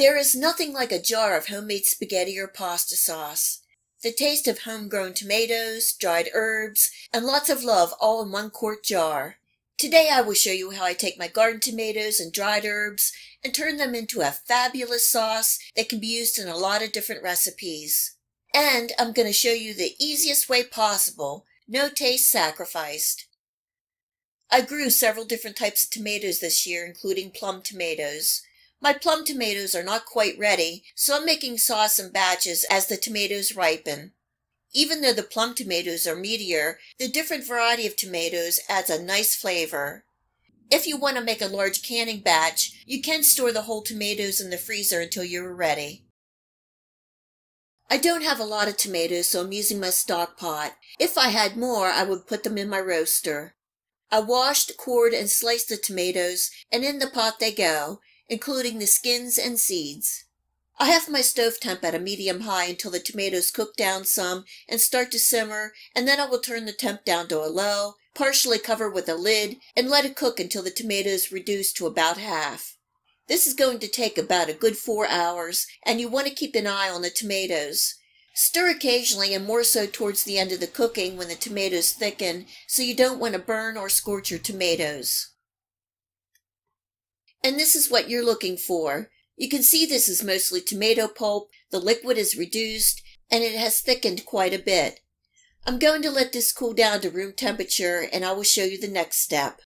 There is nothing like a jar of homemade spaghetti or pasta sauce. The taste of homegrown tomatoes, dried herbs, and lots of love all in 1-quart jar. Today I will show you how I take my garden tomatoes and dried herbs and turn them into a fabulous sauce that can be used in a lot of different recipes. And I'm going to show you the easiest way possible, no taste sacrificed. I grew several different types of tomatoes this year, including plum tomatoes. My plum tomatoes are not quite ready, so I'm making sauce in batches as the tomatoes ripen. Even though the plum tomatoes are meatier, the different variety of tomatoes adds a nice flavor. If you want to make a large canning batch, you can store the whole tomatoes in the freezer until you're ready. I don't have a lot of tomatoes, so I'm using my stock pot. If I had more, I would put them in my roaster. I washed, cored, and sliced the tomatoes, and in the pot they go, including the skins and seeds. I have my stove temp at a medium-high until the tomatoes cook down some and start to simmer, and then I will turn the temp down to a low, partially cover with a lid, and let it cook until the tomatoes reduce to about half. This is going to take about a good 4 hours, and you want to keep an eye on the tomatoes. Stir occasionally and more so towards the end of the cooking when the tomatoes thicken, so you don't want to burn or scorch your tomatoes. And this is what you're looking for. You can see this is mostly tomato pulp, the liquid is reduced, and it has thickened quite a bit. I'm going to let this cool down to room temperature, and I will show you the next step.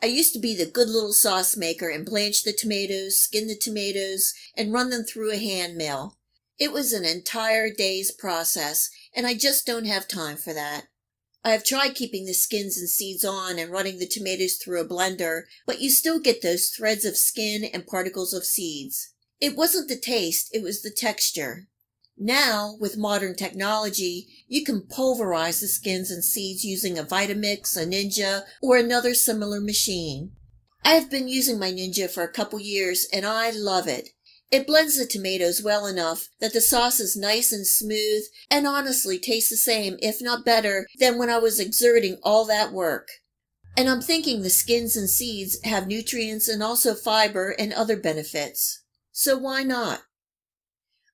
I used to be the good little sauce maker and blanch the tomatoes, skin the tomatoes, and run them through a hand mill. It was an entire day's process, and I just don't have time for that. I have tried keeping the skins and seeds on and running the tomatoes through a blender, but you still get those threads of skin and particles of seeds. It wasn't the taste, it was the texture. Now, with modern technology, you can pulverize the skins and seeds using a Vitamix, a Ninja, or another similar machine. I have been using my Ninja for a couple years and I love it. It blends the tomatoes well enough that the sauce is nice and smooth and honestly tastes the same, if not better, than when I was exerting all that work. And I'm thinking the skins and seeds have nutrients and also fiber and other benefits. So why not?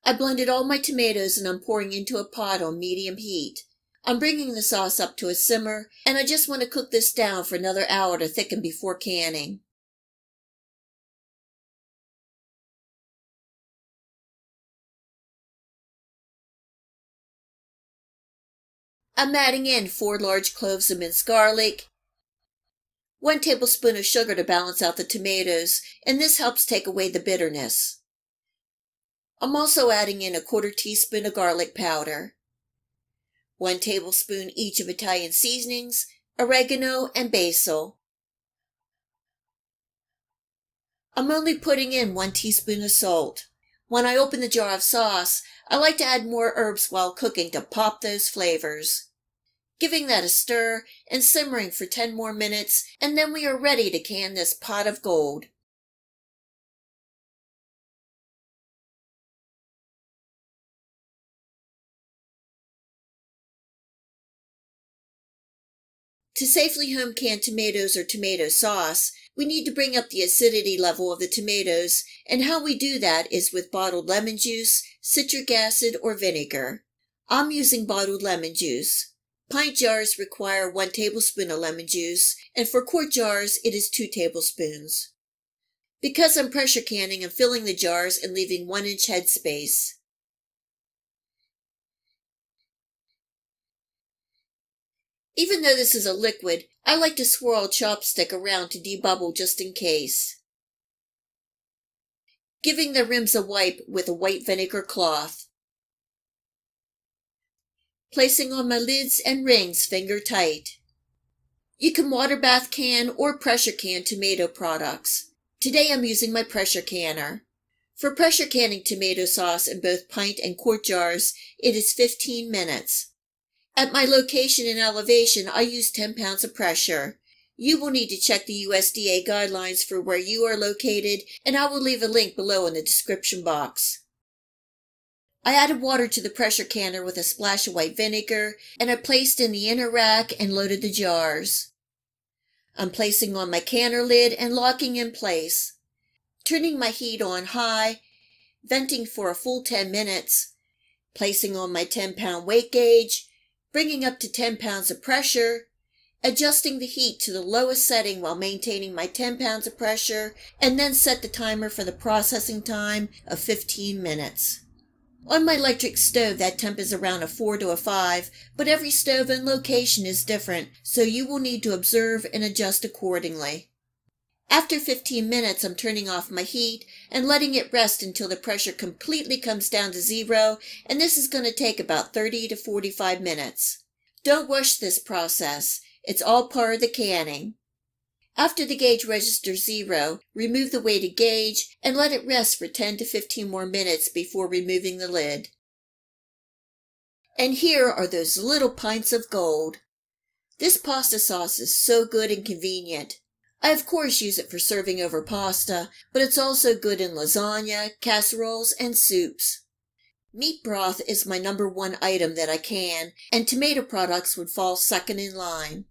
I blended all my tomatoes and I'm pouring into a pot on medium heat. I'm bringing the sauce up to a simmer and I just want to cook this down for another hour to thicken before canning. I'm adding in 4 large cloves of minced garlic, 1 tablespoon of sugar to balance out the tomatoes, and this helps take away the bitterness. I'm also adding in a 1/4 teaspoon of garlic powder, 1 tablespoon each of Italian seasonings, oregano, and basil. I'm only putting in 1 teaspoon of salt. When I open the jar of sauce, I like to add more herbs while cooking to pop those flavors. Giving that a stir and simmering for 10 more minutes, and then we are ready to can this pot of gold. To safely home can tomatoes or tomato sauce, we need to bring up the acidity level of the tomatoes, and how we do that is with bottled lemon juice, citric acid, or vinegar. I'm using bottled lemon juice. Pint jars require 1 tablespoon of lemon juice, and for quart jars it is 2 tablespoons. Because I'm pressure canning, I'm filling the jars and leaving 1-inch head space. Even though this is a liquid, I like to swirl a chopstick around to debubble just in case. Giving the rims a wipe with a white vinegar cloth. Placing on my lids and rings finger tight. You can water bath can or pressure can tomato products. Today I'm using my pressure canner. For pressure canning tomato sauce in both pint and quart jars, it is 15 minutes. At my location and elevation, I use 10 pounds of pressure. You will need to check the USDA guidelines for where you are located, and I will leave a link below in the description box. I added water to the pressure canner with a splash of white vinegar, and I placed in the inner rack and loaded the jars. I'm placing on my canner lid and locking in place. Turning my heat on high, venting for a full 10 minutes, placing on my 10-pound weight gauge, bringing up to 10 pounds of pressure, adjusting the heat to the lowest setting while maintaining my 10 pounds of pressure, and then set the timer for the processing time of 15 minutes. On my electric stove, that temp is around a 4 to a 5, but every stove and location is different, so you will need to observe and adjust accordingly. After 15 minutes, I'm turning off my heat and letting it rest until the pressure completely comes down to 0, and this is going to take about 30 to 45 minutes. Don't rush this process. It's all part of the canning. After the gauge registers 0, remove the weighted gauge and let it rest for 10 to 15 more minutes before removing the lid. And here are those little pints of gold. This pasta sauce is so good and convenient. I of course use it for serving over pasta, but it's also good in lasagna, casseroles, and soups. Meat broth is my #1 item that I can, and tomato products would fall second in line.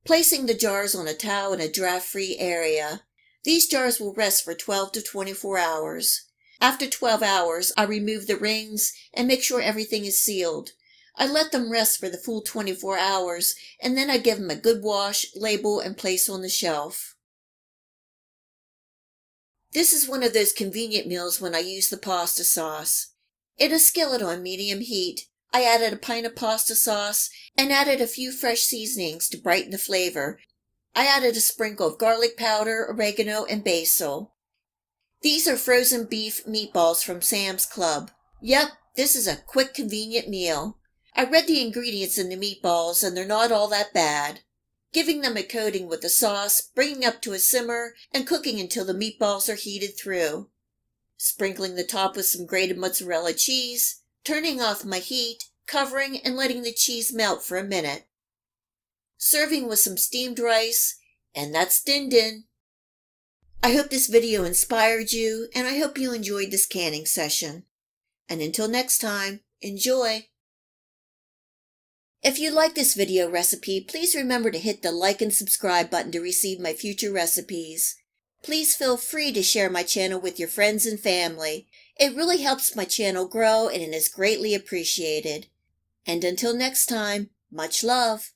Placing the jars on a towel in a draft-free area. These jars will rest for 12 to 24 hours. After 12 hours, I remove the rings and make sure everything is sealed. I let them rest for the full 24 hours, and then I give them a good wash, label, and place on the shelf. This is one of those convenient meals when I use the pasta sauce. In a skillet on medium heat, I added a pint of pasta sauce and added a few fresh seasonings to brighten the flavor. I added a sprinkle of garlic powder, oregano, and basil. These are frozen beef meatballs from Sam's Club. Yep, this is a quick, convenient meal. I read the ingredients in the meatballs and they're not all that bad. Giving them a coating with the sauce, bringing up to a simmer, and cooking until the meatballs are heated through. Sprinkling the top with some grated mozzarella cheese, turning off my heat, covering and letting the cheese melt for a minute. Serving with some steamed rice, and that's din din. I hope this video inspired you, and I hope you enjoyed this canning session. And until next time, enjoy! If you like this video recipe, please remember to hit the like and subscribe button to receive my future recipes. Please feel free to share my channel with your friends and family. It really helps my channel grow and it is greatly appreciated. And until next time, much love!